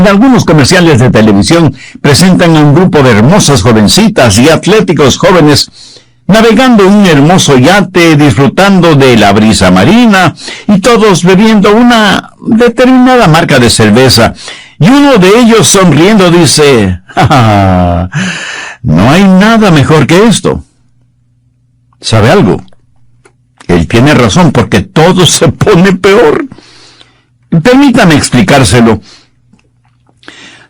En algunos comerciales de televisión presentan a un grupo de hermosas jovencitas y atléticos jóvenes navegando en un hermoso yate, disfrutando de la brisa marina y todos bebiendo una determinada marca de cerveza. Y uno de ellos sonriendo dice: ¡Ja, ja! No hay nada mejor que esto. ¿Sabe algo? Él tiene razón, porque todo se pone peor. Permítame explicárselo.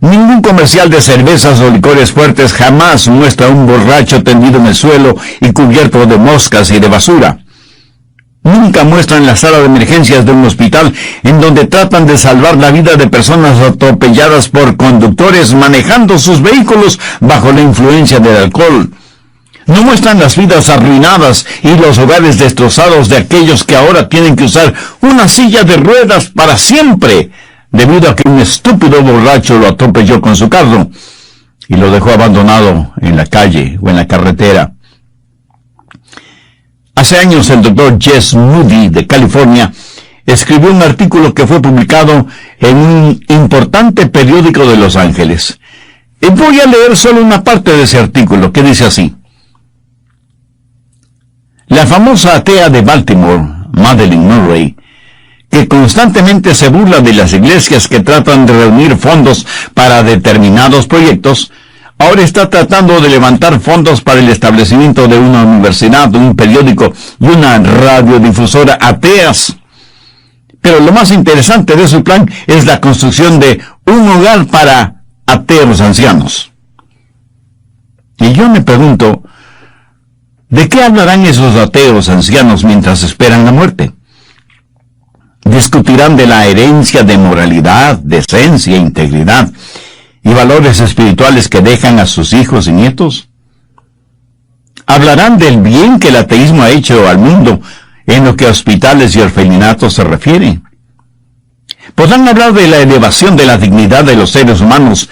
Ningún comercial de cervezas o licores fuertes jamás muestra a un borracho tendido en el suelo y cubierto de moscas y de basura. Nunca muestran la sala de emergencias de un hospital en donde tratan de salvar la vida de personas atropelladas por conductores manejando sus vehículos bajo la influencia del alcohol. No muestran las vidas arruinadas y los hogares destrozados de aquellos que ahora tienen que usar una silla de ruedas para siempre, debido a que un estúpido borracho lo atropelló con su carro y lo dejó abandonado en la calle o en la carretera. Hace años el doctor Jess Moody de California escribió un artículo que fue publicado en un importante periódico de Los Ángeles. Y voy a leer solo una parte de ese artículo, que dice así: la famosa atea de Baltimore, Madeleine Murray, que constantemente se burla de las iglesias que tratan de reunir fondos para determinados proyectos, ahora está tratando de levantar fondos para el establecimiento de una universidad, un periódico y una radiodifusora ateas. Pero lo más interesante de su plan es la construcción de un hogar para ateos ancianos. Y yo me pregunto, ¿de qué hablarán esos ateos ancianos mientras esperan la muerte? Discutirán de la herencia de moralidad, decencia, integridad y valores espirituales que dejan a sus hijos y nietos. Hablarán del bien que el ateísmo ha hecho al mundo en lo que a hospitales y orfelinatos se refiere. Podrán hablar de la elevación de la dignidad de los seres humanos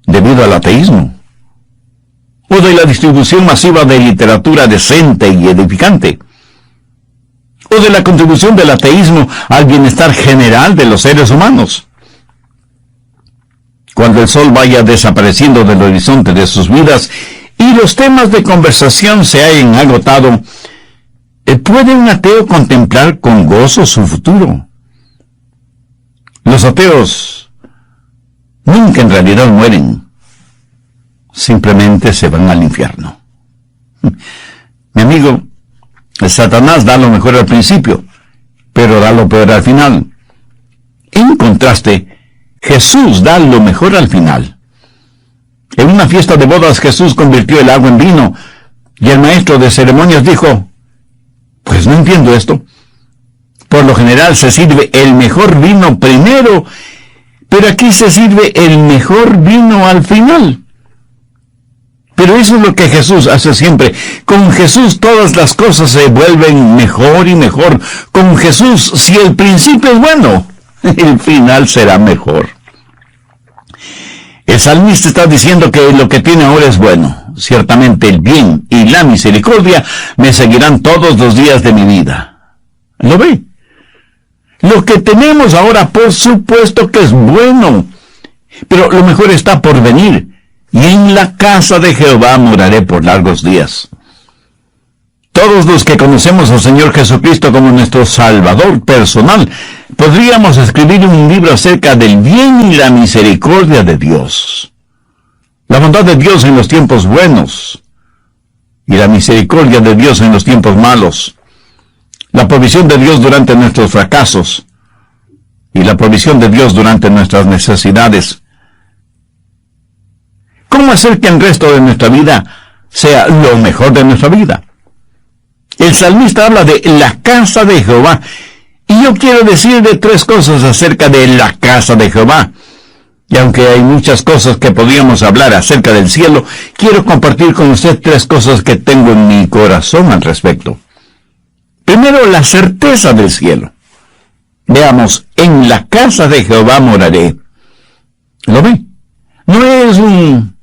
debido al ateísmo, o de la distribución masiva de literatura decente y edificante, o de la contribución del ateísmo al bienestar general de los seres humanos. Cuando el sol vaya desapareciendo del horizonte de sus vidas y los temas de conversación se hayan agotado, ¿puede un ateo contemplar con gozo su futuro? Los ateos nunca en realidad mueren, simplemente se van al infierno. Mi amigo, Satanás da lo mejor al principio, pero da lo peor al final. En contraste, Jesús da lo mejor al final. En una fiesta de bodas, Jesús convirtió el agua en vino, y el maestro de ceremonias dijo: pues no entiendo esto. Por lo general se sirve el mejor vino primero, pero aquí se sirve el mejor vino al final. Pero eso es lo que Jesús hace siempre. Con Jesús todas las cosas se vuelven mejor y mejor. Con Jesús, si el principio es bueno, el final será mejor. El salmista está diciendo que lo que tiene ahora es bueno. Ciertamente el bien y la misericordia me seguirán todos los días de mi vida. ¿Lo ve? Lo que tenemos ahora, por supuesto que es bueno, pero lo mejor está por venir. Y en la casa de Jehová moraré por largos días. Todos los que conocemos al Señor Jesucristo como nuestro Salvador personal, podríamos escribir un libro acerca del bien y la misericordia de Dios. La bondad de Dios en los tiempos buenos y la misericordia de Dios en los tiempos malos. La provisión de Dios durante nuestros fracasos y la provisión de Dios durante nuestras necesidades. ¿Cómo hacer que el resto de nuestra vida sea lo mejor de nuestra vida? El salmista habla de la casa de Jehová, y yo quiero decirle tres cosas acerca de la casa de Jehová. Y aunque hay muchas cosas que podríamos hablar acerca del cielo, quiero compartir con usted tres cosas que tengo en mi corazón al respecto. Primero, la certeza del cielo. Veamos, en la casa de Jehová moraré. ¿Lo ve? No es un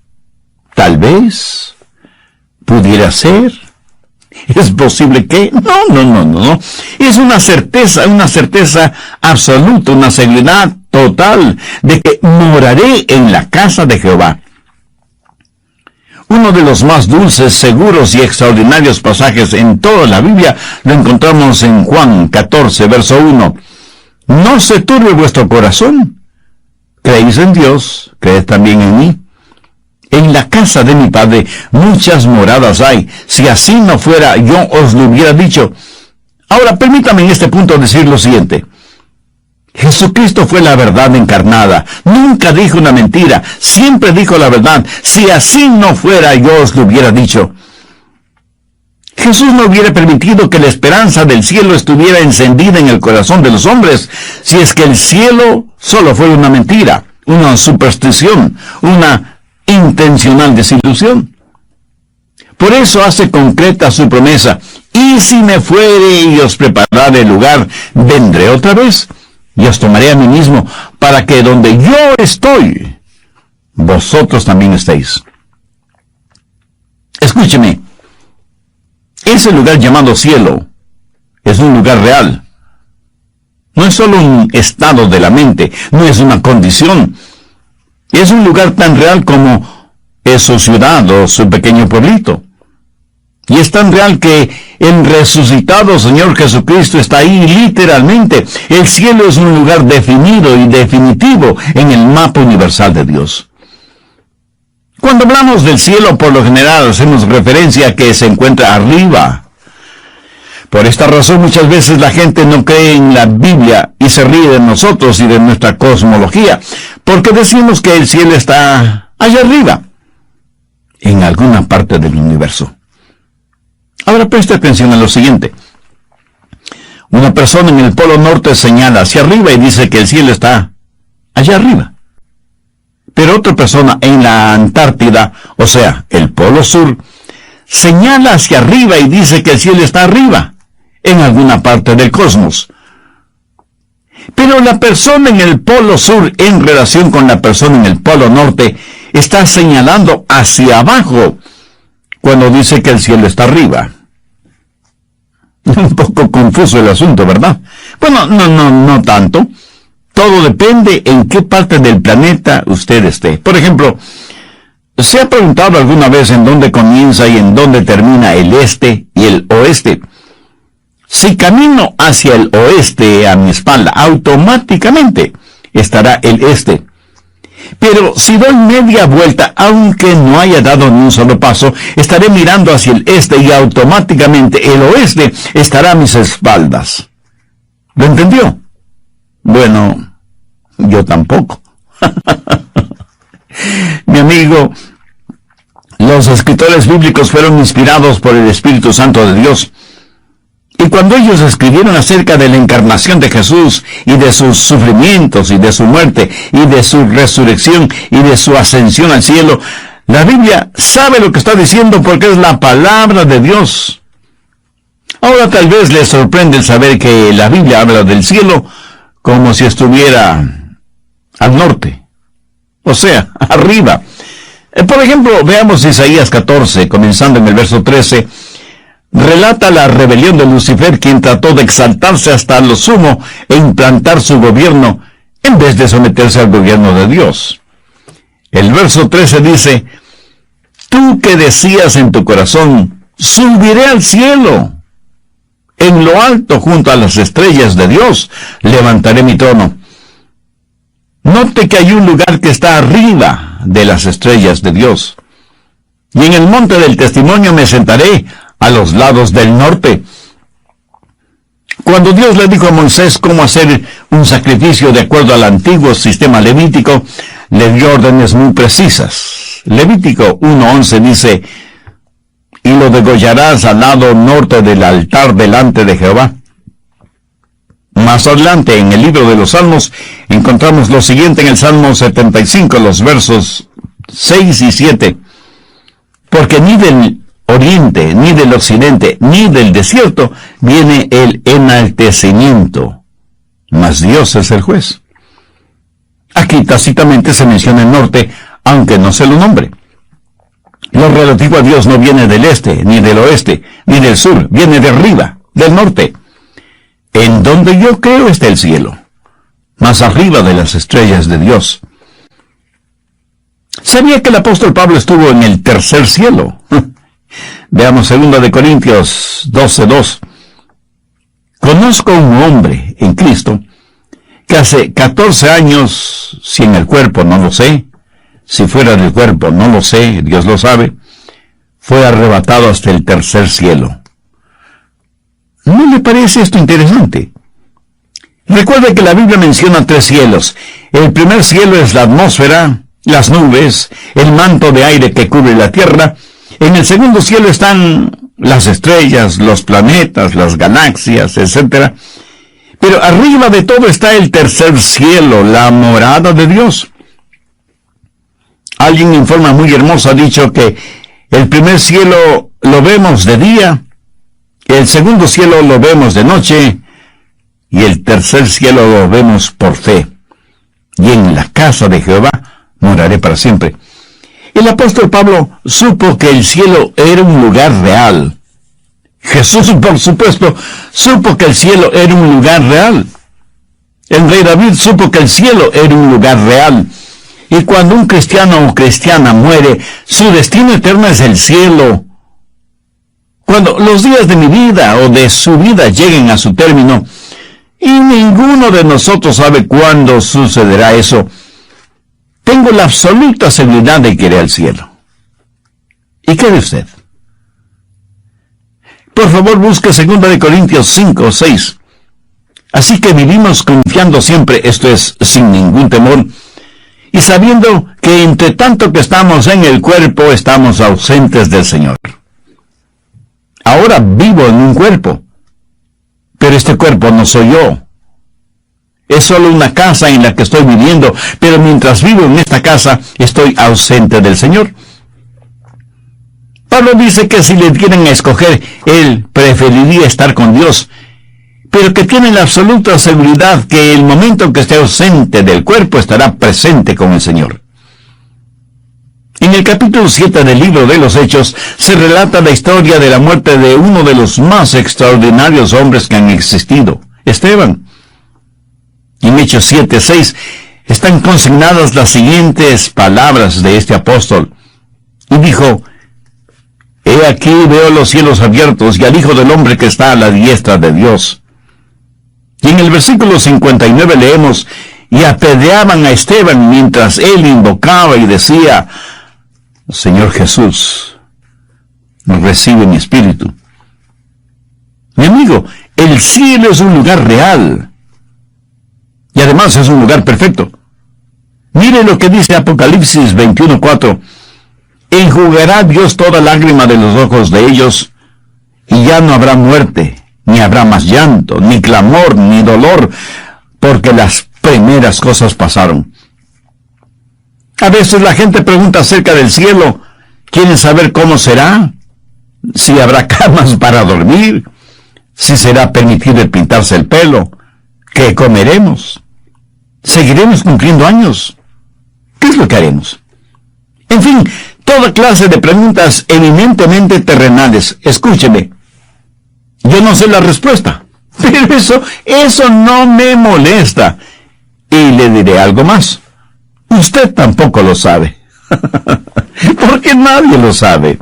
tal vez, pudiera ser, ¿Es posible que? No. Es una certeza absoluta, una seguridad total de que moraré en la casa de Jehová. Uno de los más dulces, seguros y extraordinarios pasajes en toda la Biblia lo encontramos en Juan 14, verso 1. No se turbe vuestro corazón. Creéis en Dios, creed también en mí. En la casa de mi Padre muchas moradas hay. Si así no fuera, yo os lo hubiera dicho. Ahora, permítame en este punto decir lo siguiente. Jesucristo fue la verdad encarnada. Nunca dijo una mentira. Siempre dijo la verdad. Si así no fuera, yo os lo hubiera dicho. Jesús no hubiera permitido que la esperanza del cielo estuviera encendida en el corazón de los hombres, si es que el cielo solo fuera una mentira, una superstición, una intencional desilusión. Por eso hace concreta su promesa: y si me fuere y os preparare el lugar, vendré otra vez y os tomaré a mí mismo, para que donde yo estoy, vosotros también estéis. Escúcheme, ese lugar llamado cielo es un lugar real. No es solo un estado de la mente, no es una condición. Es un lugar tan real como es su ciudad o su pequeño pueblito. Y es tan real que el resucitado Señor Jesucristo está ahí literalmente. El cielo es un lugar definido y definitivo en el mapa universal de Dios. Cuando hablamos del cielo, por lo general hacemos referencia a que se encuentra arriba. Por esta razón muchas veces la gente no cree en la Biblia y se ríe de nosotros y de nuestra cosmología, porque decimos que el cielo está allá arriba, en alguna parte del universo. Ahora preste atención a lo siguiente. Una persona en el Polo Norte señala hacia arriba y dice que el cielo está allá arriba. Pero otra persona en la Antártida, o sea, el Polo Sur, señala hacia arriba y dice que el cielo está arriba, en alguna parte del cosmos. Pero la persona en el Polo Sur, en relación con la persona en el Polo Norte, está señalando hacia abajo cuando dice que el cielo está arriba. Un poco confuso el asunto, ¿verdad? Bueno, no tanto. Todo depende en qué parte del planeta usted esté. Por ejemplo, ¿se ha preguntado alguna vez en dónde comienza y en dónde termina el este y el oeste? Si camino hacia el oeste a mi espalda, automáticamente estará el este. Pero si doy media vuelta, aunque no haya dado ni un solo paso, estaré mirando hacia el este y automáticamente el oeste estará a mis espaldas. ¿Lo entendió? Bueno, yo tampoco. Mi amigo, los escritores bíblicos fueron inspirados por el Espíritu Santo de Dios. Y cuando ellos escribieron acerca de la encarnación de Jesús y de sus sufrimientos y de su muerte y de su resurrección y de su ascensión al cielo, la Biblia sabe lo que está diciendo porque es la palabra de Dios. Ahora tal vez les sorprende el saber que la Biblia habla del cielo como si estuviera al norte, o sea, arriba. Por ejemplo, veamos Isaías 14, comenzando en el verso 13, relata la rebelión de Lucifer, quien trató de exaltarse hasta lo sumo e implantar su gobierno en vez de someterse al gobierno de Dios. El verso 13 dice: tú que decías en tu corazón, subiré al cielo, en lo alto junto a las estrellas de Dios levantaré mi trono. Note que hay un lugar que está arriba de las estrellas de Dios. Y en el monte del testimonio me sentaré a los lados del norte. Cuando Dios le dijo a Moisés cómo hacer un sacrificio de acuerdo al antiguo sistema levítico, le dio órdenes muy precisas. Levítico 1:11 dice: y lo degollarás al lado norte del altar delante de Jehová. Más adelante, en el libro de los Salmos, encontramos lo siguiente en el Salmo 75, los versos 6 y 7. Porque ni del oriente, ni del occidente, ni del desierto viene el enaltecimiento, mas Dios es el juez. Aquí tácitamente se menciona el norte, aunque no se lo nombre. Lo relativo a Dios no viene del este, ni del oeste, ni del sur, viene de arriba, del norte. En donde yo creo está el cielo, más arriba de las estrellas de Dios. ¿Sabía que el apóstol Pablo estuvo en el tercer cielo? Veamos 2 de Corintios 12:2. Conozco a un hombre en Cristo que hace 14 años, si en el cuerpo no lo sé, si fuera del cuerpo no lo sé, Dios lo sabe, fue arrebatado hasta el tercer cielo. ¿No le parece esto interesante? Recuerde que la Biblia menciona 3 cielos. El primer cielo es la atmósfera, las nubes, el manto de aire que cubre la tierra. En el segundo cielo están las estrellas, los planetas, las galaxias, etc. Pero arriba de todo está el tercer cielo, la morada de Dios. Alguien en forma muy hermosa ha dicho que el primer cielo lo vemos de día, el segundo cielo lo vemos de noche, y el tercer cielo lo vemos por fe. Y en la casa de Jehová moraré para siempre. El apóstol Pablo supo que el cielo era un lugar real. Jesús, por supuesto, supo que el cielo era un lugar real. El rey David supo que el cielo era un lugar real. Y cuando un cristiano o cristiana muere, su destino eterno es el cielo. Cuando los días de mi vida o de su vida lleguen a su término, y ninguno de nosotros sabe cuándo sucederá eso, tengo la absoluta seguridad de que iré al cielo. ¿Y qué de usted? Por favor, busque 2 de Corintios 5:6. Así que vivimos confiando siempre, esto es, sin ningún temor, y sabiendo que entre tanto que estamos en el cuerpo, estamos ausentes del Señor. Ahora vivo en un cuerpo, pero este cuerpo no soy yo. Es solo una casa en la que estoy viviendo, pero mientras vivo en esta casa, estoy ausente del Señor. Pablo dice que si le tienen a escoger, él preferiría estar con Dios, pero que tiene la absoluta seguridad que el momento en que esté ausente del cuerpo estará presente con el Señor. En el capítulo 7 del libro de los Hechos se relata la historia de la muerte de uno de los más extraordinarios hombres que han existido, Esteban. En Hechos 7:6 están consignadas las siguientes palabras de este apóstol. Y dijo: He aquí veo los cielos abiertos y al Hijo del Hombre que está a la diestra de Dios. Y en el versículo 59 leemos: Y apedreaban a Esteban mientras él invocaba y decía: Señor Jesús, recibe mi espíritu. Mi amigo, el cielo es un lugar real. Y además es un lugar perfecto. Mire lo que dice Apocalipsis 21:4. Enjugará Dios toda lágrima de los ojos de ellos, y ya no habrá muerte, ni habrá más llanto, ni clamor, ni dolor, porque las primeras cosas pasaron. A veces la gente pregunta acerca del cielo. ¿Quieren saber cómo será? Si habrá camas para dormir, si será permitido pintarse el pelo, ¿qué comeremos? ¿Seguiremos cumpliendo años? ¿Qué es lo que haremos? En fin, toda clase de preguntas eminentemente terrenales. Escúcheme, yo no sé la respuesta, pero eso no me molesta. Y le diré algo más. Usted tampoco lo sabe. Porque nadie lo sabe.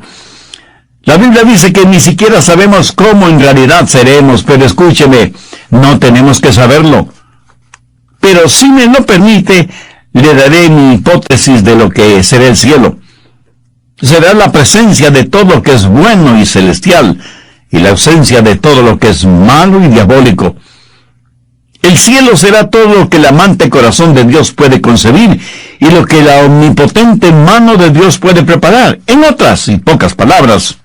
La Biblia dice que ni siquiera sabemos cómo en realidad seremos, pero escúcheme, no tenemos que saberlo. Pero si me lo permite, le daré mi hipótesis de lo que será el cielo. Será la presencia de todo lo que es bueno y celestial, y la ausencia de todo lo que es malo y diabólico. El cielo será todo lo que el amante corazón de Dios puede concebir y lo que la omnipotente mano de Dios puede preparar. En otras y pocas palabras,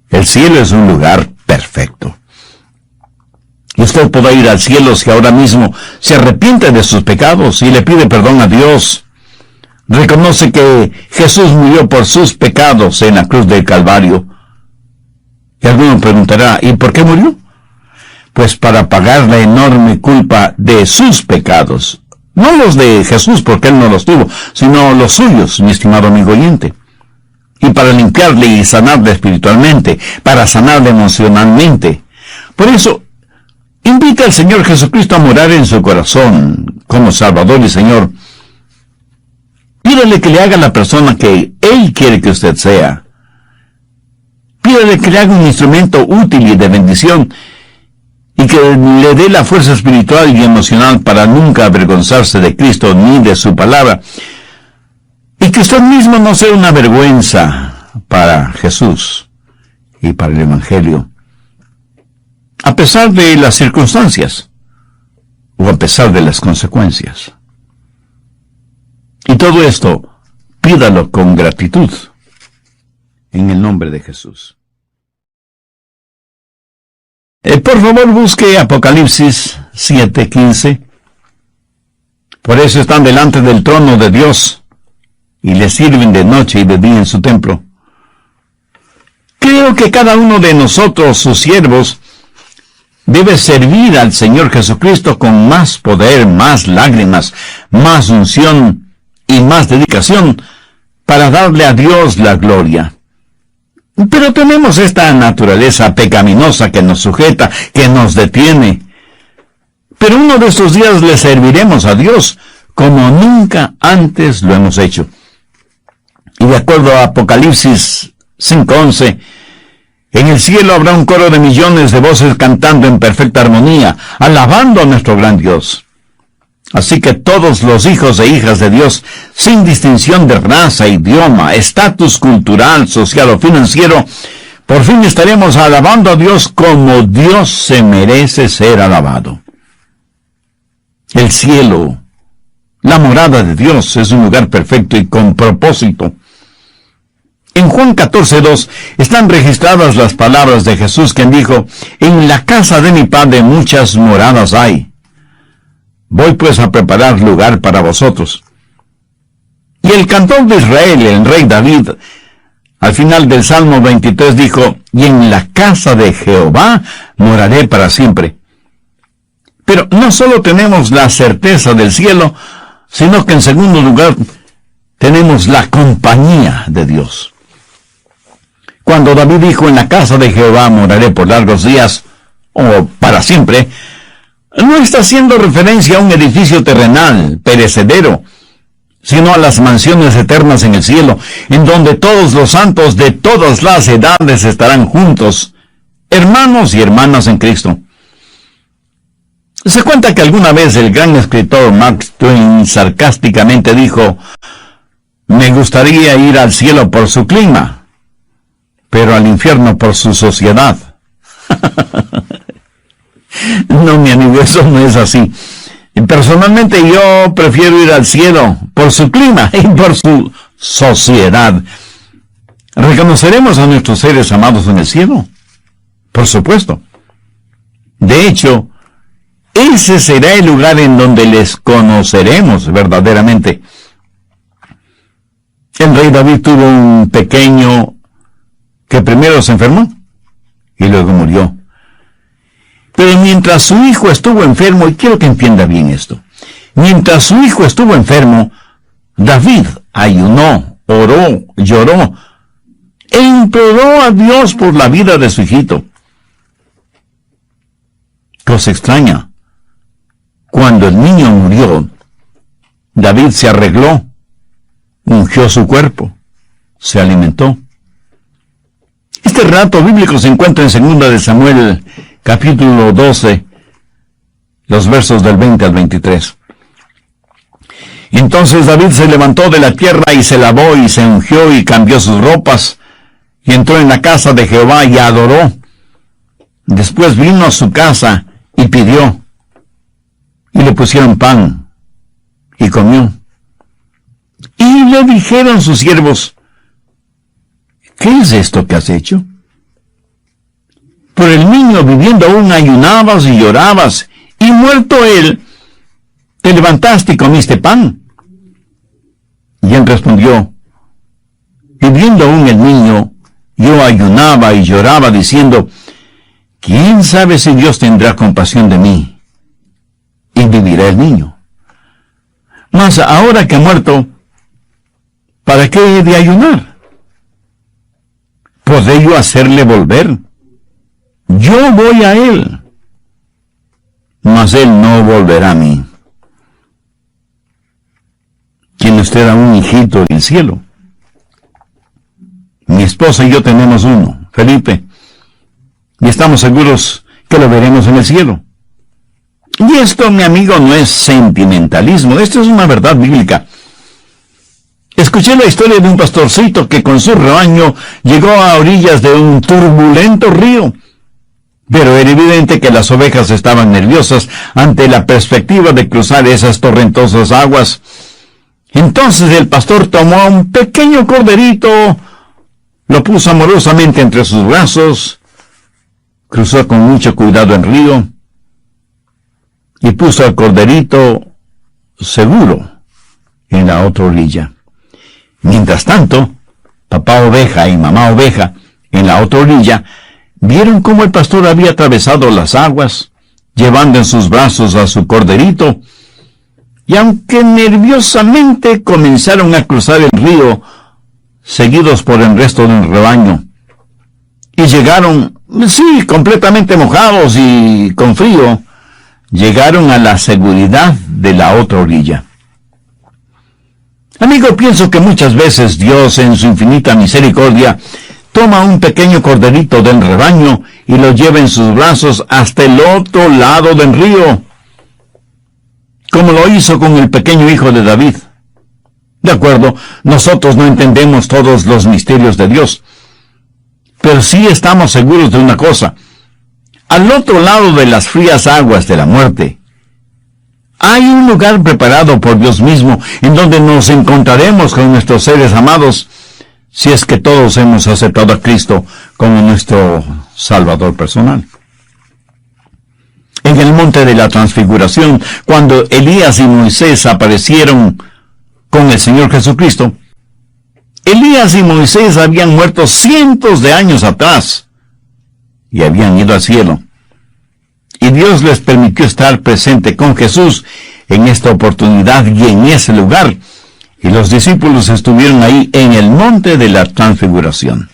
el cielo es un lugar perfecto. Y usted podrá ir al cielo si ahora mismo se arrepiente de sus pecados y le pide perdón a Dios. Reconoce que Jesús murió por sus pecados en la cruz del Calvario. Y alguno preguntará, ¿y por qué murió? Pues para pagar la enorme culpa de sus pecados. No los de Jesús, porque él no los tuvo, sino los suyos, mi estimado amigo oyente. y para limpiarle y sanarle espiritualmente, para sanarle emocionalmente. Por eso, invita al Señor Jesucristo a morar en su corazón como Salvador y Señor. Pídale que le haga la persona que Él quiere que usted sea. Pídale que le haga un instrumento útil y de bendición, y que le dé la fuerza espiritual y emocional para nunca avergonzarse de Cristo ni de su palabra, y que usted mismo no sea una vergüenza para Jesús y para el Evangelio, a pesar de las circunstancias o a pesar de las consecuencias. Y todo esto, pídalo con gratitud, en el nombre de Jesús. Por favor, busque Apocalipsis 7:15. Por eso están delante del trono de Dios y le sirven de noche y de día en su templo. Creo que cada uno de nosotros, sus siervos, debe servir al Señor Jesucristo con más poder, más lágrimas, más unción y más dedicación para darle a Dios la gloria. Pero tenemos esta naturaleza pecaminosa que nos sujeta, que nos detiene. Pero uno de estos días le serviremos a Dios como nunca antes lo hemos hecho. Y de acuerdo a Apocalipsis 5:11, en el cielo habrá un coro de millones de voces cantando en perfecta armonía, alabando a nuestro gran Dios. Así que todos los hijos e hijas de Dios, sin distinción de raza, idioma, estatus cultural, social o financiero, por fin estaremos alabando a Dios como Dios se merece ser alabado. El cielo, la morada de Dios, es un lugar perfecto y con propósito. En Juan 14:2 están registradas las palabras de Jesús, quien dijo: «En la casa de mi Padre muchas moradas hay. Voy pues a preparar lugar para vosotros». Y el cantor de Israel, el rey David, al final del Salmo 23 dijo: «Y en la casa de Jehová moraré para siempre». Pero no solo tenemos la certeza del cielo, sino que en segundo lugar tenemos la compañía de Dios. Cuando David dijo: «En la casa de Jehová moraré por largos días», o para siempre, no está haciendo referencia a un edificio terrenal, perecedero, sino a las mansiones eternas en el cielo, en donde todos los santos de todas las edades estarán juntos, hermanos y hermanas en Cristo. Se cuenta que alguna vez el gran escritor Mark Twain sarcásticamente dijo: «Me gustaría ir al cielo por su clima, pero al infierno por su sociedad». No, mi amigo, eso no es así. Personalmente yo prefiero ir al cielo por su clima y por su sociedad. ¿Reconoceremos a nuestros seres amados en el cielo? Por supuesto. De hecho, ese será el lugar en donde les conoceremos verdaderamente. El rey David tuvo un pequeño que primero se enfermó y luego murió. Pero mientras su hijo estuvo enfermo, y quiero que entienda bien esto, mientras su hijo estuvo enfermo, David ayunó, oró, lloró, e imploró a Dios por la vida de su hijito. Cosa extraña, cuando el niño murió, David se arregló, ungió su cuerpo, se alimentó. Este relato bíblico se encuentra en 2 de Samuel, capítulo 12, los versos del 20 al 23. Entonces David se levantó de la tierra y se lavó y se ungió y cambió sus ropas y entró en la casa de Jehová y adoró. Después vino a su casa y pidió, y le pusieron pan y comió. Y le dijeron sus siervos: ¿qué es esto que has hecho? Por el niño viviendo aún ayunabas y llorabas, y muerto él, te levantaste y comiste pan. Y él respondió: viviendo aún el niño, yo ayunaba y lloraba, diciendo: ¿quién sabe si Dios tendrá compasión de mí? Y vivirá el niño. Mas ahora que ha muerto, ¿para qué he de ayunar? ¿Podré yo hacerle volver? Yo voy a él, mas él no volverá a mí. ¿Tiene usted a un hijito en el cielo? Mi esposa y yo tenemos uno, Felipe, y estamos seguros que lo veremos en el cielo. Y esto, mi amigo, no es sentimentalismo, esto es una verdad bíblica. Escuché la historia de un pastorcito que con su rebaño llegó a orillas de un turbulento río, pero era evidente que las ovejas estaban nerviosas ante la perspectiva de cruzar esas torrentosas aguas. Entonces el pastor tomó a un pequeño corderito, lo puso amorosamente entre sus brazos, cruzó con mucho cuidado el río y puso al corderito seguro en la otra orilla. Mientras tanto, papá oveja y mamá oveja, en la otra orilla, vieron cómo el pastor había atravesado las aguas, llevando en sus brazos a su corderito, y aunque nerviosamente comenzaron a cruzar el río, seguidos por el resto del rebaño, y llegaron, sí, completamente mojados y con frío, llegaron a la seguridad de la otra orilla. Amigo, pienso que muchas veces Dios, en su infinita misericordia, toma un pequeño corderito del rebaño y lo lleva en sus brazos hasta el otro lado del río, como lo hizo con el pequeño hijo de David. De acuerdo, nosotros no entendemos todos los misterios de Dios, pero sí estamos seguros de una cosa: al otro lado de las frías aguas de la muerte, hay un lugar preparado por Dios mismo, en donde nos encontraremos con nuestros seres amados, si es que todos hemos aceptado a Cristo como nuestro Salvador personal. En el monte de la Transfiguración, cuando Elías y Moisés aparecieron con el Señor Jesucristo, Elías y Moisés habían muerto cientos de años atrás y habían ido al cielo. Y Dios les permitió estar presente con Jesús en esta oportunidad y en ese lugar. Y los discípulos estuvieron ahí en el monte de la Transfiguración.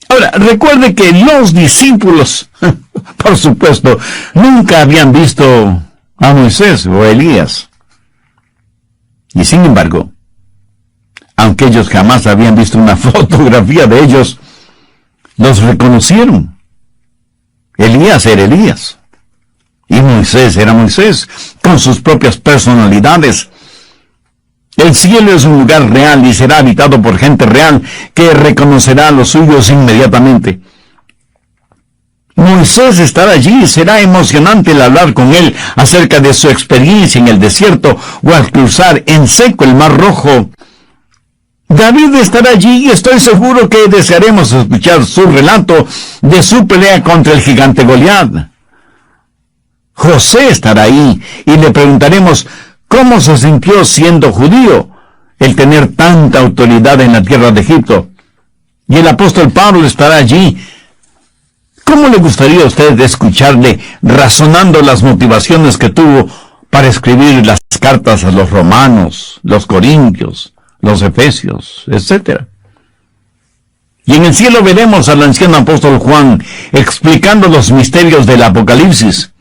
Ahora, recuerde que los discípulos, por supuesto, nunca habían visto a Moisés o a Elías. Y sin embargo, aunque ellos jamás habían visto una fotografía de ellos, los reconocieron. Elías era Elías, y Moisés era Moisés, con sus propias personalidades. El cielo es un lugar real y será habitado por gente real que reconocerá a los suyos inmediatamente. Moisés estará allí y será emocionante el hablar con él acerca de su experiencia en el desierto o al cruzar en seco el Mar Rojo. David estará allí y estoy seguro que desearemos escuchar su relato de su pelea contra el gigante Goliat. José estará ahí y le preguntaremos cómo se sintió siendo judío, el tener tanta autoridad en la tierra de Egipto. Y el apóstol Pablo estará allí. ¿Cómo le gustaría a usted escucharle razonando las motivaciones que tuvo para escribir las cartas a los romanos, los corintios, los efesios, etc.? Y en el cielo veremos al anciano apóstol Juan explicando los misterios del Apocalipsis.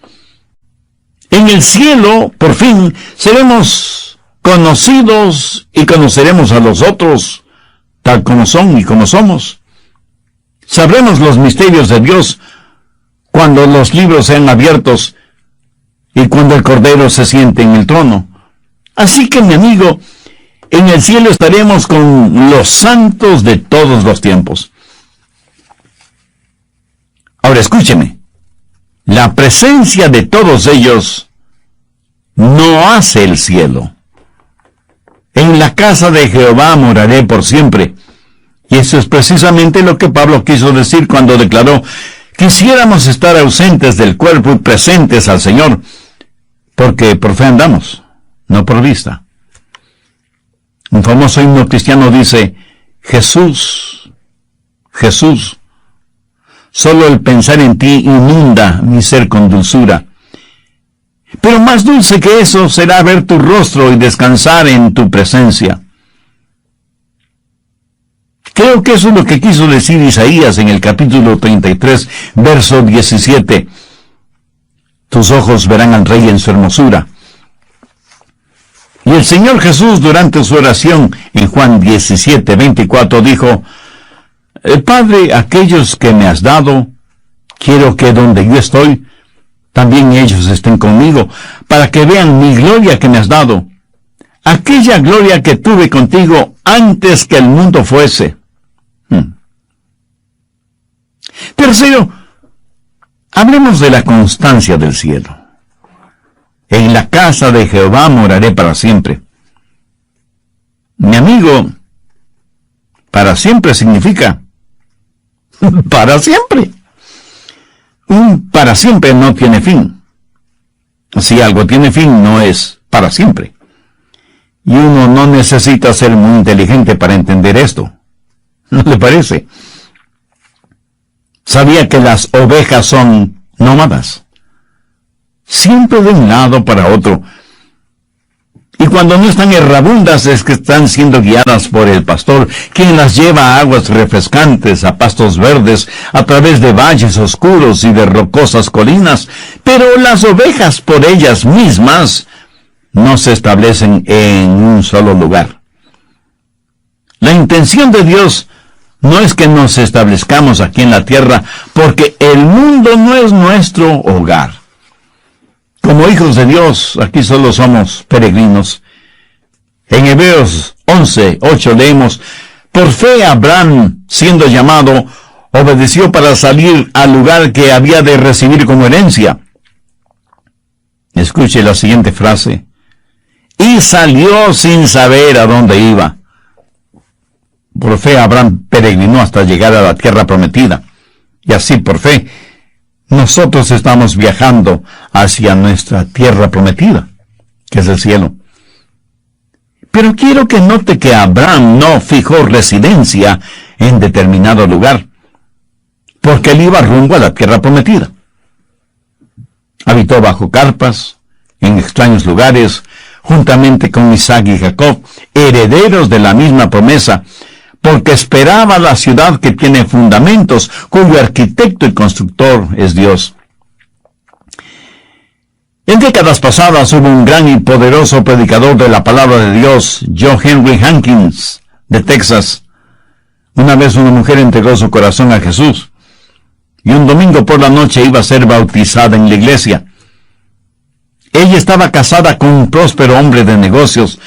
En el cielo, por fin, seremos conocidos y conoceremos a los otros, tal como son y como somos. Sabremos los misterios de Dios cuando los libros sean abiertos y cuando el Cordero se siente en el trono. Así que, mi amigo, en el cielo estaremos con los santos de todos los tiempos. Ahora escúcheme. La presencia de todos ellos no hace el cielo. En la casa de Jehová moraré por siempre. Y eso es precisamente lo que Pablo quiso decir cuando declaró: quisiéramos estar ausentes del cuerpo y presentes al Señor, porque por fe andamos, no por vista. Un famoso himno cristiano dice: Jesús, Jesús, solo el pensar en ti inunda mi ser con dulzura. Pero más dulce que eso será ver tu rostro y descansar en tu presencia. Creo que eso es lo que quiso decir Isaías en el capítulo 33, verso 17. Tus ojos verán al Rey en su hermosura. Y el Señor Jesús, durante su oración en Juan 17, 24, dijo: Padre, aquellos que me has dado, quiero que donde yo estoy, también ellos estén conmigo, para que vean mi gloria que me has dado, aquella gloria que tuve contigo antes que el mundo fuese. Tercero, hablemos de la constancia del cielo. En la casa de Jehová moraré para siempre. Mi amigo, para siempre significa para siempre. Un para siempre no tiene fin. Si algo tiene fin, no es para siempre. Y uno no necesita ser muy inteligente para entender esto. ¿No le parece? Sabía que las ovejas son nómadas, siempre de un lado para otro. Y cuando no están errabundas es que están siendo guiadas por el pastor, quien las lleva a aguas refrescantes, a pastos verdes, a través de valles oscuros y de rocosas colinas. Pero las ovejas por ellas mismas no se establecen en un solo lugar. La intención de Dios no es que nos establezcamos aquí en la tierra, porque el mundo no es nuestro hogar. Como hijos de Dios, aquí solo somos peregrinos. En Hebreos 11:8 leemos: por fe Abraham, siendo llamado, obedeció para salir al lugar que había de recibir como herencia. Escuche la siguiente frase: y salió sin saber a dónde iba. Por fe Abraham peregrinó hasta llegar a la tierra prometida. Y así por fe, nosotros estamos viajando hacia nuestra tierra prometida, que es el cielo. Pero quiero que note que Abraham no fijó residencia en determinado lugar, porque él iba rumbo a la tierra prometida. Habitó bajo carpas, en extraños lugares, juntamente con Isaac y Jacob, herederos de la misma promesa, porque esperaba la ciudad que tiene fundamentos, cuyo arquitecto y constructor es Dios. En décadas pasadas hubo un gran y poderoso predicador de la palabra de Dios, John Henry Hankins, de Texas. Una vez una mujer entregó su corazón a Jesús, y un domingo por la noche iba a ser bautizada en la iglesia. Ella estaba casada con un próspero hombre de negocios,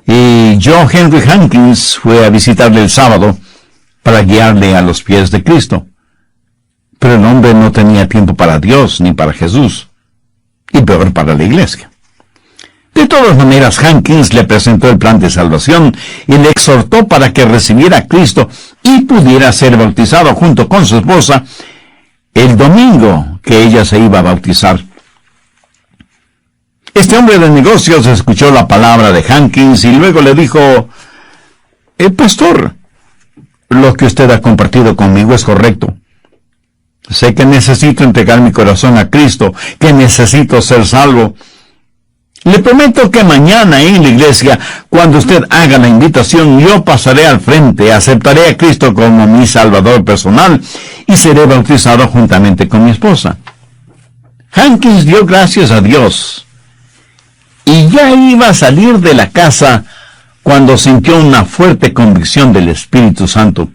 y John Henry Hankins fue a visitarle el sábado para guiarle a los pies de Cristo. Pero el hombre no tenía tiempo para Dios ni para Jesús, y peor para la iglesia. De todas maneras, Hankins le presentó el plan de salvación y le exhortó para que recibiera a Cristo y pudiera ser bautizado junto con su esposa el domingo que ella se iba a bautizar. Este hombre de negocios escuchó la palabra de Hankins y luego le dijo: pastor, lo que usted ha compartido conmigo es correcto. Sé que necesito entregar mi corazón a Cristo, que necesito ser salvo. Le prometo que mañana en la iglesia, cuando usted haga la invitación, yo pasaré al frente, aceptaré a Cristo como mi Salvador personal y seré bautizado juntamente con mi esposa. Hankins dio gracias a Dios y ya iba a salir de la casa cuando sintió una fuerte convicción del Espíritu Santo.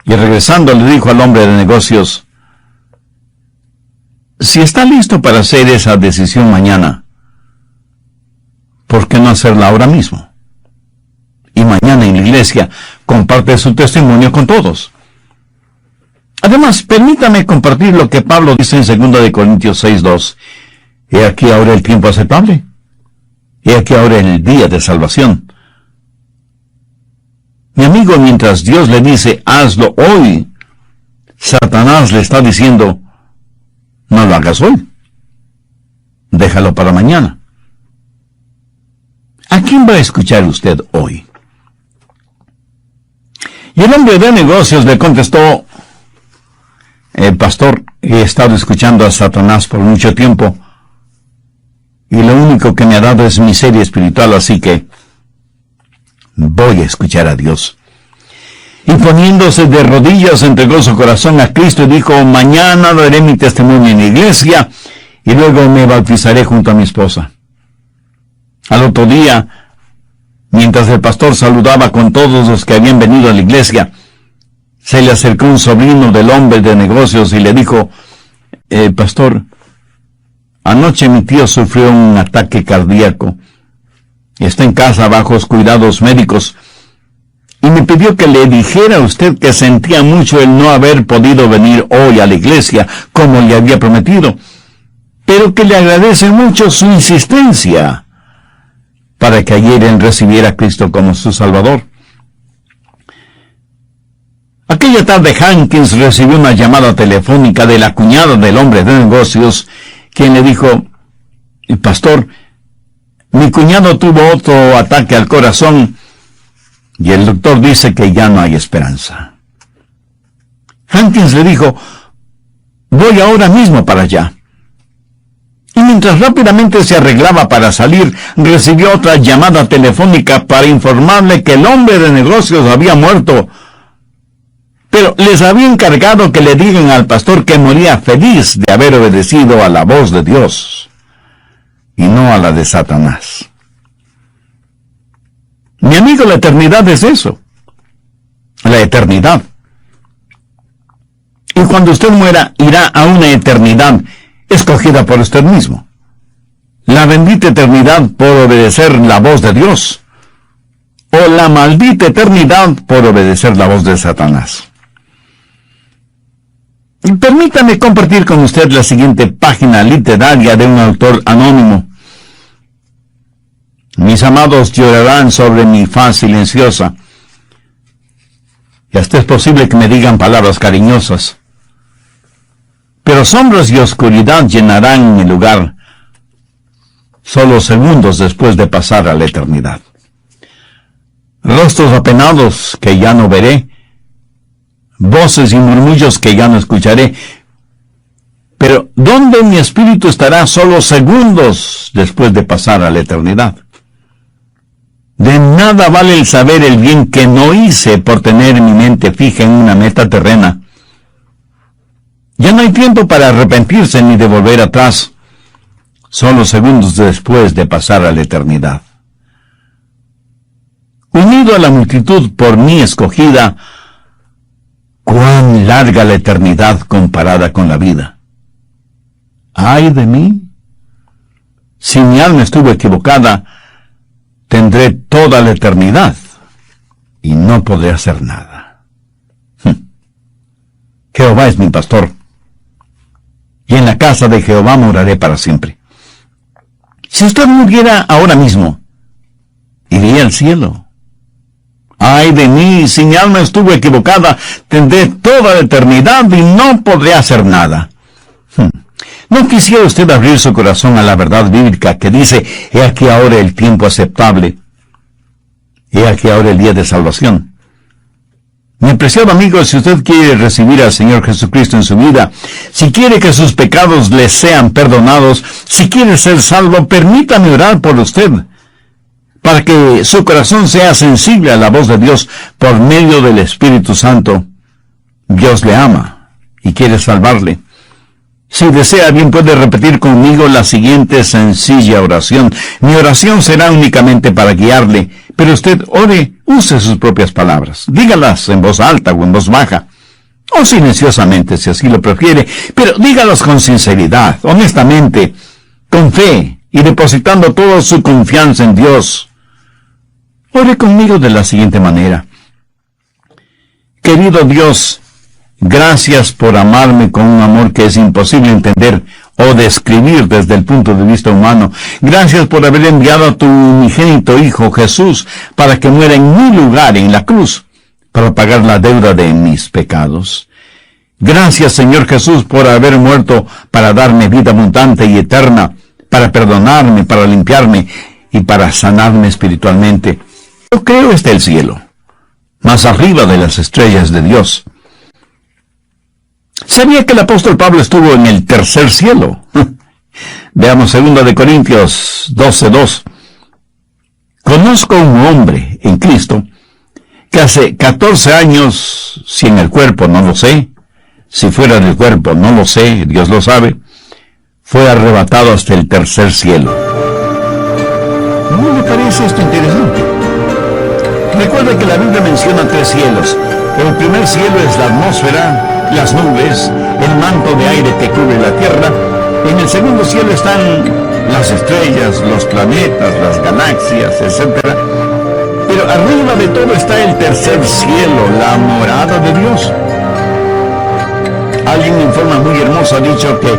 Y regresando le dijo al hombre de negocios: si está listo para hacer esa decisión mañana, ¿por qué no hacerla ahora mismo? Y mañana en la iglesia comparte su testimonio con todos. Además, permítame compartir lo que Pablo dice en 2 Corintios 6:2. He aquí ahora el tiempo aceptable. He aquí ahora el día de salvación. Mi amigo, mientras Dios le dice, hazlo hoy, Satanás le está diciendo, no lo hagas hoy. Déjalo para mañana. ¿A quién va a escuchar usted hoy? Y el hombre de negocios le contestó: pastor, he estado escuchando a Satanás por mucho tiempo, y lo único que me ha dado es miseria espiritual, así que voy a escuchar a Dios. Y poniéndose de rodillas, entregó su corazón a Cristo y dijo: mañana daré mi testimonio en la iglesia y luego me bautizaré junto a mi esposa. Al otro día, mientras el pastor saludaba con todos los que habían venido a la iglesia, se le acercó un sobrino del hombre de negocios y le dijo: pastor, anoche mi tío sufrió un ataque cardíaco. Está en casa bajo cuidados médicos. Y me pidió que le dijera a usted que sentía mucho el no haber podido venir hoy a la iglesia como le había prometido, pero que le agradece mucho su insistencia para que ayer él recibiera a Cristo como su Salvador. Aquella tarde Hankins recibió una llamada telefónica de la cuñada del hombre de negocios, quien le dijo: pastor, mi cuñado tuvo otro ataque al corazón y el doctor dice que ya no hay esperanza. Hankins le dijo: voy ahora mismo para allá. Y mientras rápidamente se arreglaba para salir, recibió otra llamada telefónica para informarle que el hombre de negocios había muerto. Pero les había encargado que le digan al pastor que moría feliz de haber obedecido a la voz de Dios y no a la de Satanás. Mi amigo, la eternidad es eso. La eternidad. Y cuando usted muera, irá a una eternidad escogida por usted mismo. La bendita eternidad por obedecer la voz de Dios, o la maldita eternidad por obedecer la voz de Satanás. Permítame compartir con usted la siguiente página literaria de un autor anónimo. Mis amados llorarán sobre mi faz silenciosa, y hasta es posible que me digan palabras cariñosas. Pero sombras y oscuridad llenarán mi lugar, solo segundos después de pasar a la eternidad. Rostros apenados que ya no veré, voces y murmullos que ya no escucharé, pero ¿dónde mi espíritu estará solo segundos después de pasar a la eternidad? De nada vale el saber el bien que no hice por tener mi mente fija en una meta terrena. Ya no hay tiempo para arrepentirse ni de volver atrás, solo segundos después de pasar a la eternidad. Unido a la multitud por mí escogida, cuán larga la eternidad comparada con la vida. ¡Ay de mí! Si mi alma estuvo equivocada, tendré toda la eternidad y no podré hacer nada. Jehová es mi pastor, y en la casa de Jehová moraré para siempre. Si usted muriera ahora mismo, iría al cielo. ¡Ay de mí! Si mi alma estuvo equivocada, tendré toda la eternidad y no podré hacer nada. ¿No quisiera usted abrir su corazón a la verdad bíblica que dice: he aquí ahora el tiempo aceptable, he aquí ahora el día de salvación? Mi apreciado amigo, si usted quiere recibir al Señor Jesucristo en su vida, si quiere que sus pecados le sean perdonados, si quiere ser salvo, permítame orar por usted, para que su corazón sea sensible a la voz de Dios por medio del Espíritu Santo. Dios le ama y quiere salvarle. Si desea, bien puede repetir conmigo la siguiente sencilla oración. Mi oración será únicamente para guiarle, pero usted ore, use sus propias palabras. Dígalas en voz alta o en voz baja, o silenciosamente si así lo prefiere, pero dígalas con sinceridad, honestamente, con fe y depositando toda su confianza en Dios. Ore conmigo de la siguiente manera. Querido Dios, gracias por amarme con un amor que es imposible entender o describir desde el punto de vista humano. Gracias por haber enviado a tu unigénito Hijo Jesús para que muera en mi lugar en la cruz, para pagar la deuda de mis pecados. Gracias, Señor Jesús, por haber muerto para darme vida abundante y eterna, para perdonarme, para limpiarme y para sanarme espiritualmente. Yo creo está el cielo, más arriba de las estrellas de Dios. ¿Sabía que el apóstol Pablo estuvo en el tercer cielo? Veamos 2 Corintios 12:2. Conozco un hombre en Cristo que hace 14 años, si en el cuerpo no lo sé, si fuera del cuerpo no lo sé, Dios lo sabe, fue arrebatado hasta el tercer cielo. ¿No le parece esto interesante? Recuerda que la Biblia menciona 3 cielos. El primer cielo es la atmósfera, las nubes, el manto de aire que cubre la tierra. En el segundo cielo están las estrellas, los planetas, las galaxias, etc. Pero arriba de todo está el tercer cielo, la morada de Dios. Alguien en forma muy hermosa ha dicho que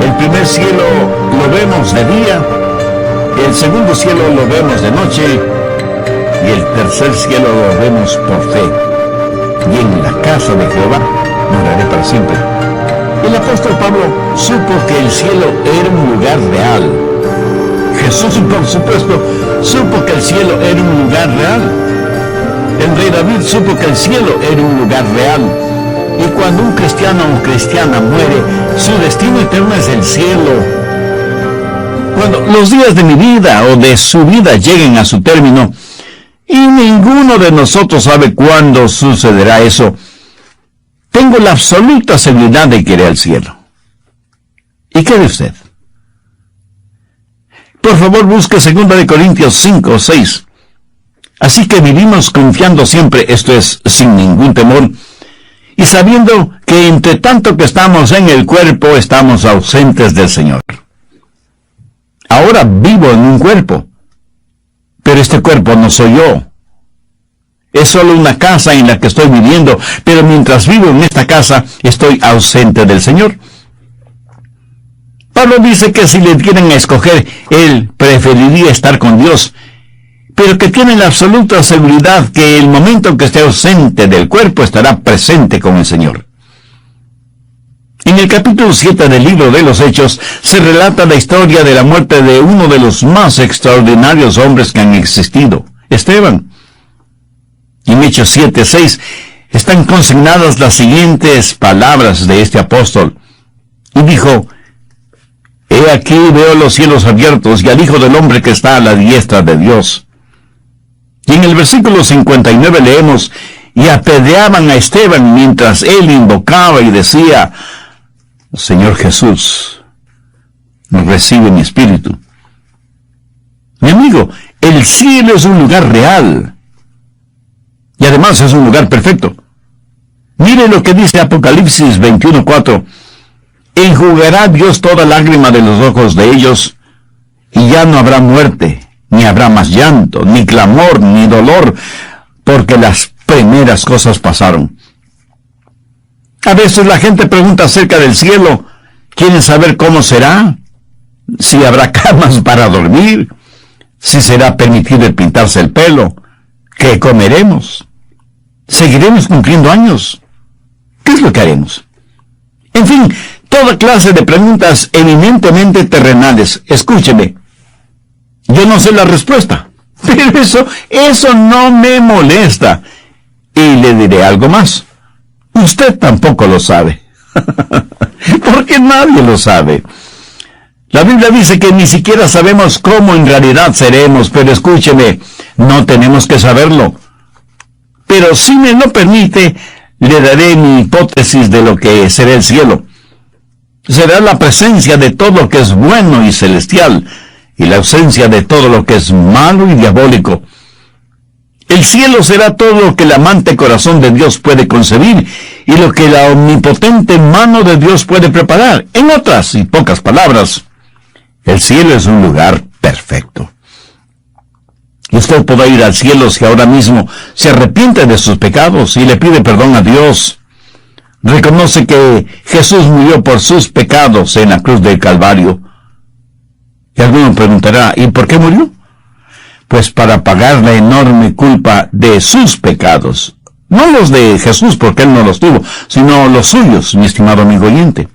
el primer cielo lo vemos de día, el segundo cielo lo vemos de noche y el tercer cielo lo vemos por fe. Y en la casa de Jehová moraré para siempre. El apóstol Pablo supo que el cielo era un lugar real. Jesús, por supuesto, supo que el cielo era un lugar real. El rey David supo que el cielo era un lugar real. Y cuando un cristiano o cristiana muere, su destino eterno es el cielo. Cuando los días de mi vida o de su vida lleguen a su término, y ninguno de nosotros sabe cuándo sucederá eso, tengo la absoluta seguridad de que iré al cielo. ¿Y qué de usted? Por favor, busque 2 Corintios 5, 6. Así que vivimos confiando siempre, esto es, sin ningún temor, y sabiendo que entre tanto que estamos en el cuerpo, estamos ausentes del Señor. Ahora vivo en un cuerpo, pero este cuerpo no soy yo. Es solo una casa en la que estoy viviendo, pero mientras vivo en esta casa, estoy ausente del Señor. Pablo dice que si le tienen a escoger, él preferiría estar con Dios, pero que tiene la absoluta seguridad que el momento en que esté ausente del cuerpo estará presente con el Señor. En el capítulo 7 del libro de los Hechos se relata la historia de la muerte de uno de los más extraordinarios hombres que han existido, Esteban. En Hechos 7, 6 están consignadas las siguientes palabras de este apóstol. Y dijo: He aquí veo los cielos abiertos y al Hijo del Hombre que está a la diestra de Dios. Y en el versículo 59 leemos: Y apedreaban a Esteban mientras él invocaba y decía: Señor Jesús, recibe mi espíritu. Mi amigo, el cielo es un lugar real. Y además es un lugar perfecto. Mire lo que dice Apocalipsis 21:4. Enjugará Dios toda lágrima de los ojos de ellos, y ya no habrá muerte, ni habrá más llanto, ni clamor, ni dolor, porque las primeras cosas pasaron. A veces la gente pregunta acerca del cielo. ¿Quieren saber cómo será? Si habrá camas para dormir, si será permitido pintarse el pelo, ¿qué comeremos? ¿Seguiremos cumpliendo años? ¿Qué es lo que haremos? En fin, toda clase de preguntas eminentemente terrenales. Escúcheme, yo no sé la respuesta, pero eso no me molesta. Y le diré algo más. Usted tampoco lo sabe. Porque nadie lo sabe. La Biblia dice que ni siquiera sabemos cómo en realidad seremos, pero escúcheme, no tenemos que saberlo. Pero si me lo permite, le daré mi hipótesis de lo que será el cielo. Será la presencia de todo lo que es bueno y celestial, y la ausencia de todo lo que es malo y diabólico. El cielo será todo lo que el amante corazón de Dios puede concebir y lo que la omnipotente mano de Dios puede preparar. En otras y pocas palabras, el cielo es un lugar perfecto. Y usted podrá ir al cielo si ahora mismo se arrepiente de sus pecados y le pide perdón a Dios. Reconoce que Jesús murió por sus pecados en la cruz del Calvario. Y alguno preguntará, ¿y por qué murió? Pues para pagar la enorme culpa de sus pecados. No los de Jesús, porque él no los tuvo, sino los suyos, mi estimado amigo oyente.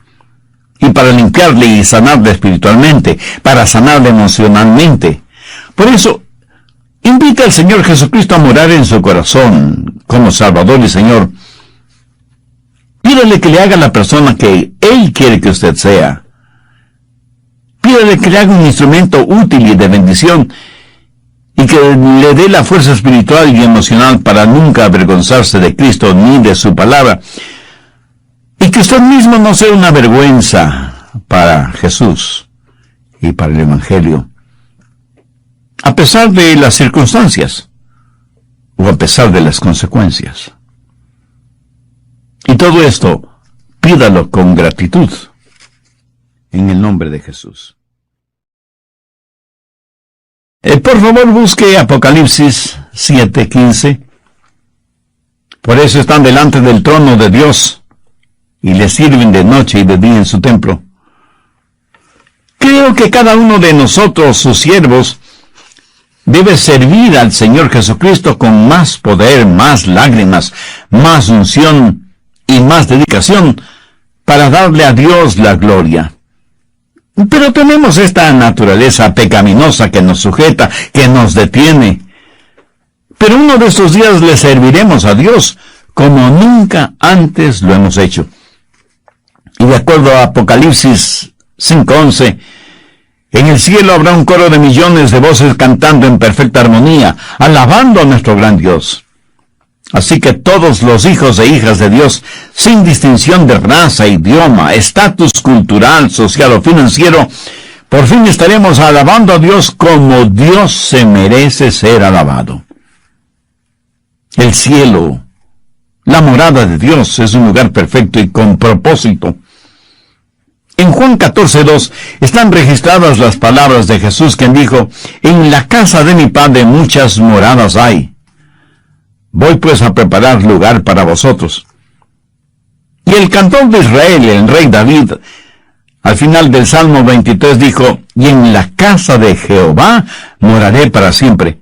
Y para limpiarle y sanarle espiritualmente, para sanarle emocionalmente. Por eso, invita al Señor Jesucristo a morar en su corazón, como Salvador y Señor. Pídale que le haga la persona que Él quiere que usted sea. Pídale que le haga un instrumento útil y de bendición. y que le dé la fuerza espiritual y emocional para nunca avergonzarse de Cristo ni de su palabra, y que usted mismo no sea una vergüenza para Jesús y para el Evangelio, a pesar de las circunstancias o a pesar de las consecuencias. Y todo esto, pídalo con gratitud, en el nombre de Jesús. Por favor, busque Apocalipsis 7:15. Por eso están delante del trono de Dios y le sirven de noche y de día en su templo. Creo que cada uno de nosotros, sus siervos, debe servir al Señor Jesucristo con más poder, más lágrimas, más unción y más dedicación para darle a Dios la gloria. Pero tenemos esta naturaleza pecaminosa que nos sujeta, que nos detiene. Pero uno de estos días le serviremos a Dios como nunca antes lo hemos hecho. Y de acuerdo a Apocalipsis 5:11, en el cielo habrá un coro de millones de voces cantando en perfecta armonía, alabando a nuestro gran Dios. Así que todos los hijos e hijas de Dios, sin distinción de raza, idioma, estatus cultural, social o financiero, por fin estaremos alabando a Dios como Dios se merece ser alabado. El cielo, la morada de Dios, es un lugar perfecto y con propósito. En Juan 14:2 están registradas las palabras de Jesús, quien dijo: «En la casa de mi Padre muchas moradas hay. Voy pues a preparar lugar para vosotros». Y el cantor de Israel, el rey David, al final del Salmo 23 dijo: «Y en la casa de Jehová moraré para siempre».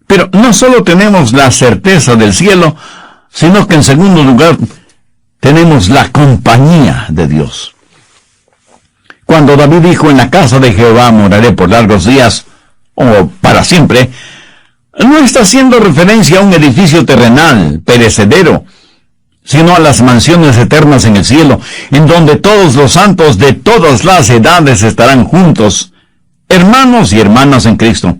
Pero no solo tenemos la certeza del cielo, sino que en segundo lugar tenemos la compañía de Dios. Cuando David dijo: «En la casa de Jehová moraré por largos días», o para siempre, no está haciendo referencia a un edificio terrenal, perecedero, sino a las mansiones eternas en el cielo, en donde todos los santos de todas las edades estarán juntos, hermanos y hermanas en Cristo.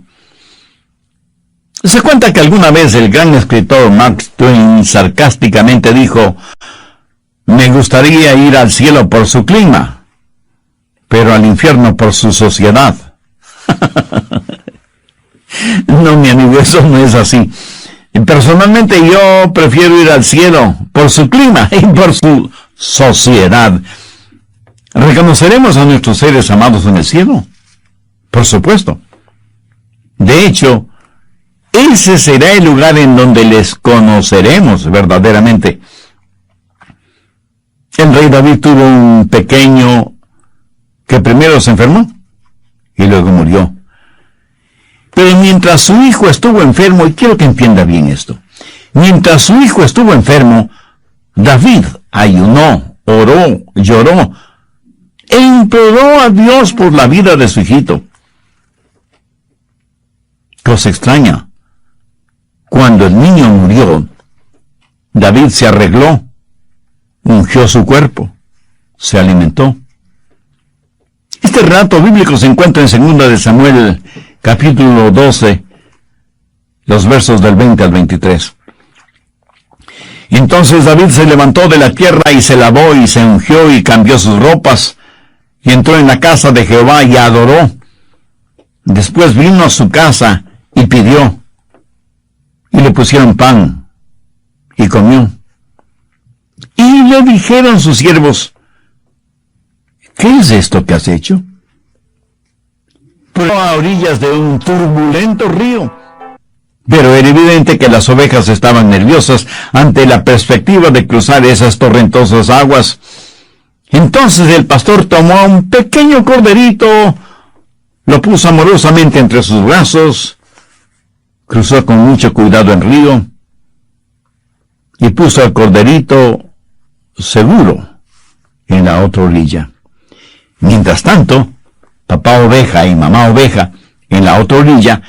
Se cuenta que alguna vez el gran escritor Mark Twain sarcásticamente dijo: «Me gustaría ir al cielo por su clima, pero al infierno por su sociedad». No, mi amigo, eso no es así. Personalmente yo prefiero ir al cielo por su clima y por su sociedad. ¿Reconoceremos a nuestros seres amados en el cielo? Por supuesto. De hecho, ese será el lugar en donde les conoceremos verdaderamente. El rey David tuvo un pequeño que primero se enfermó y luego murió. Pero mientras su hijo estuvo enfermo, y quiero que entienda bien esto, mientras su hijo estuvo enfermo, David ayunó, oró, lloró, e imploró a Dios por la vida de su hijito. Cosa extraña, cuando el niño murió, David se arregló, ungió su cuerpo, se alimentó. Este relato bíblico se encuentra en 2 de Samuel, capítulo 12, los versos del 20 al 23. Entonces David se levantó de la tierra y se lavó y se ungió y cambió sus ropas y entró en la casa de Jehová y adoró. Después vino a su casa y pidió, y le pusieron pan y comió. Y le dijeron sus siervos: «¿Qué es esto que has hecho?». A orillas de un turbulento río. Pero era evidente que las ovejas estaban nerviosas ante la perspectiva de cruzar esas torrentosas aguas. Entonces el pastor tomó un pequeño corderito, lo puso amorosamente entre sus brazos, cruzó con mucho cuidado el río y puso al corderito seguro en la otra orilla. Mientras tanto, papá oveja y mamá oveja, en la otra orilla,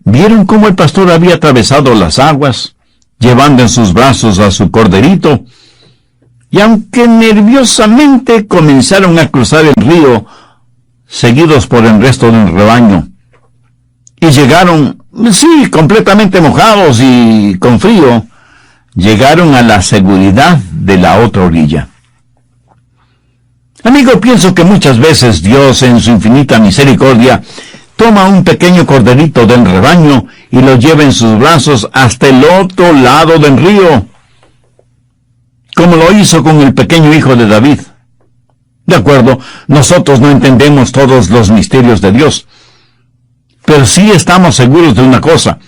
vieron cómo el pastor había atravesado las aguas, llevando en sus brazos a su corderito, y aunque nerviosamente comenzaron a cruzar el río, seguidos por el resto del rebaño, y llegaron, sí, completamente mojados y con frío, llegaron a la seguridad de la otra orilla. Amigo, pienso que muchas veces Dios, en su infinita misericordia, toma un pequeño corderito del rebaño y lo lleva en sus brazos hasta el otro lado del río, como lo hizo con el pequeño hijo de David. De acuerdo, nosotros no entendemos todos los misterios de Dios, pero sí estamos seguros de una cosa: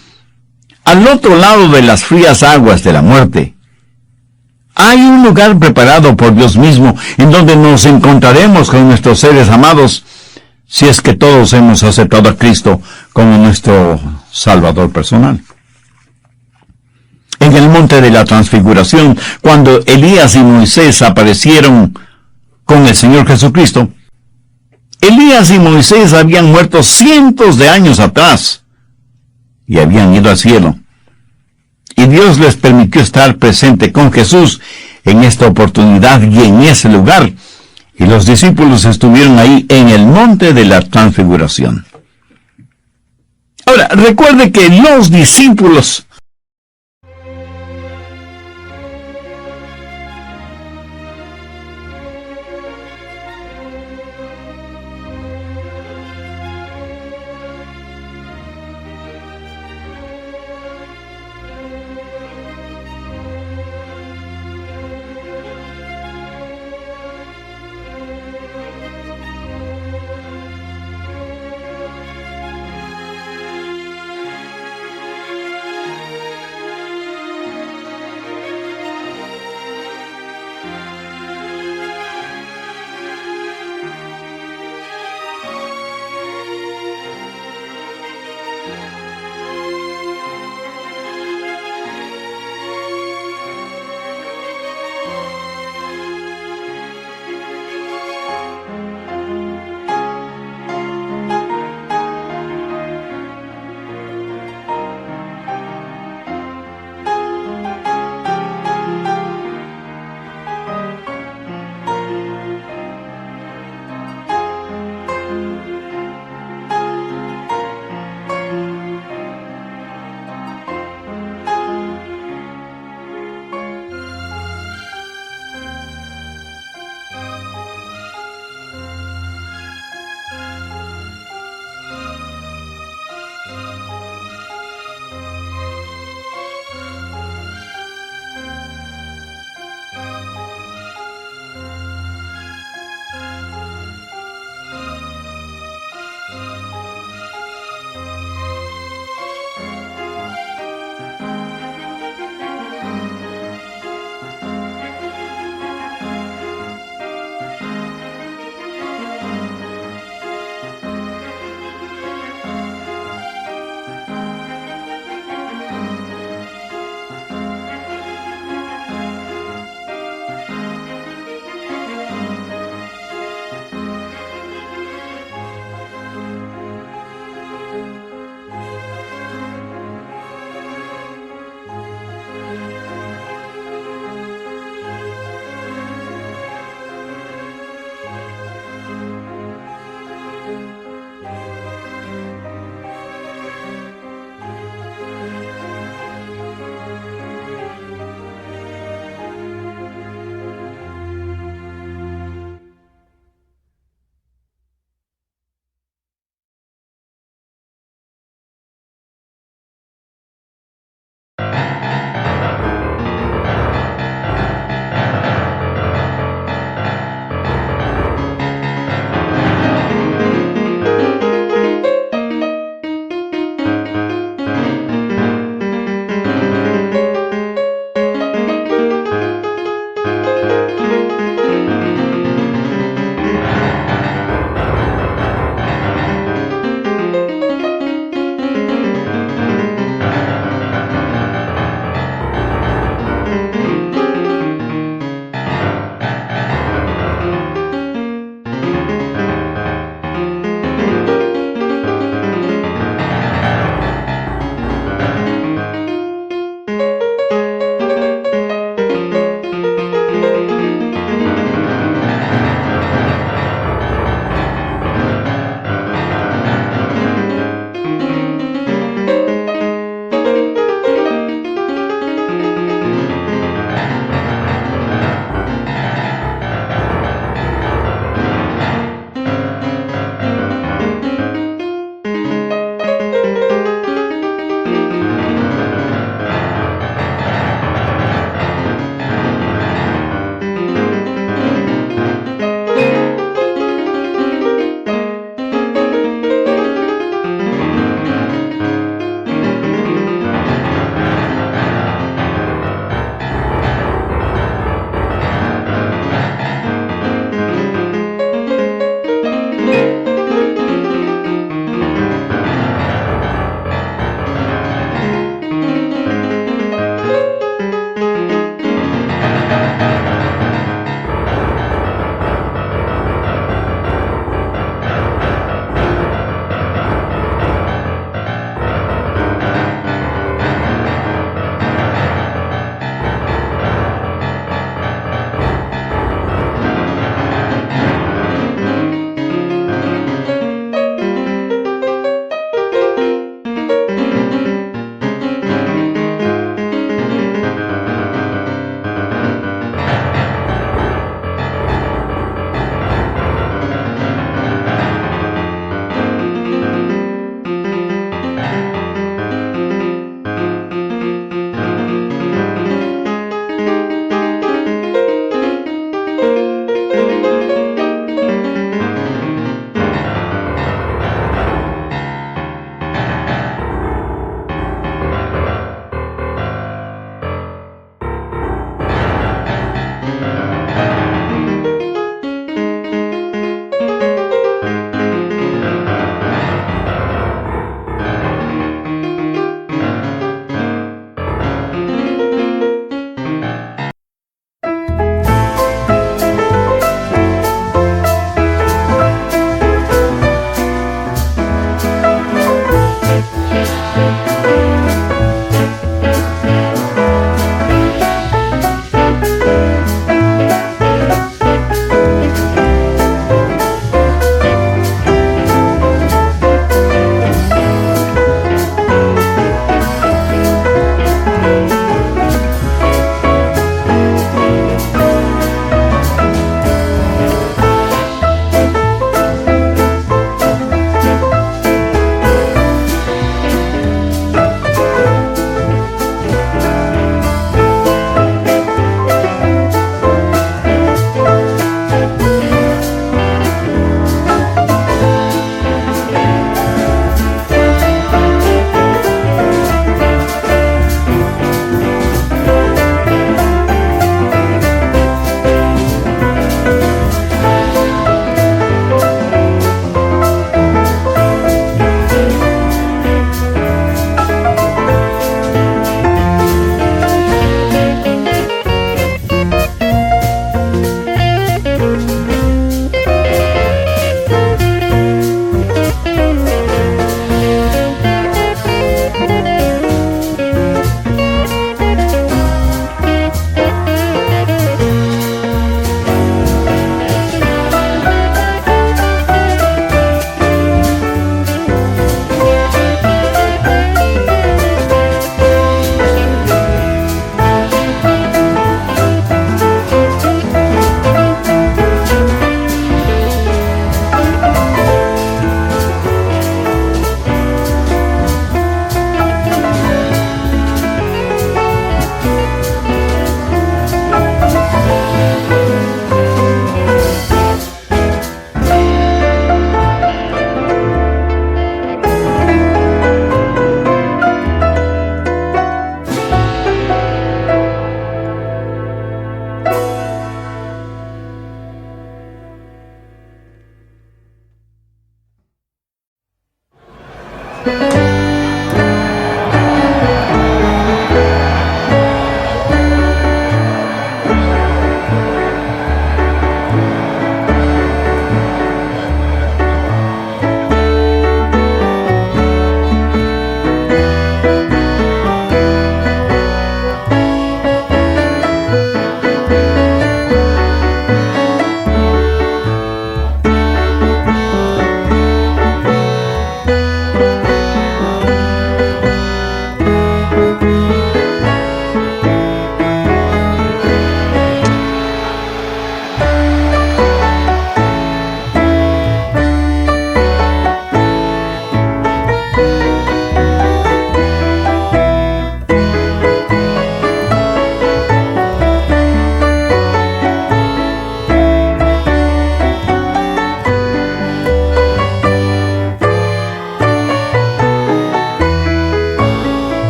al otro lado de las frías aguas de la muerte, hay un lugar preparado por Dios mismo en donde nos encontraremos con nuestros seres amados, si es que todos hemos aceptado a Cristo como nuestro Salvador personal. En el monte de la Transfiguración, cuando Elías y Moisés aparecieron con el Señor Jesucristo, Elías y Moisés habían muerto cientos de años atrás y habían ido al cielo. Y Dios les permitió estar presente con Jesús en esta oportunidad y en ese lugar. Y los discípulos estuvieron ahí en el monte de la Transfiguración. Ahora, recuerde que los discípulos